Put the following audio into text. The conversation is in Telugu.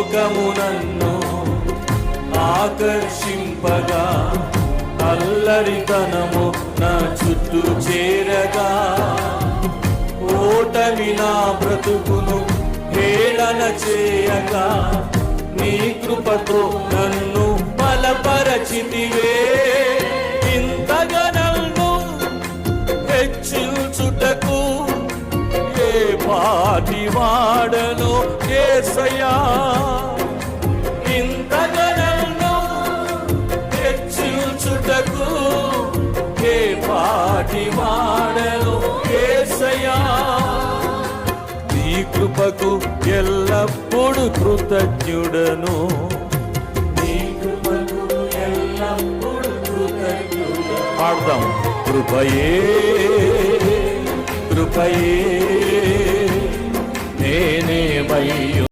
లోకము నన్ను ఆకర్షింపగా, అల్లరితనము నా చుట్టూ చేరగా, ఓటమి నా బ్రతుకును హేళన చేయగా, నీ కృపతో నన్ను బలపరచితివే. ఇంతగా నన్ను హెచ్చించుటకు ఏ పాటి వాడను యేసయ్యా. ఇంతగా నన్ను హెచ్చించుటకు ఏ పాటి వాడను యేసయ్యా. నీ కృపకు ఎల్లప్పుడు కృతజ్ఞుడను, నీ కృపకు ఎల్లప్పుడు కృతజ్ఞుడను. పాడదాం. కృపయే కృపయే నేనేమయ్యో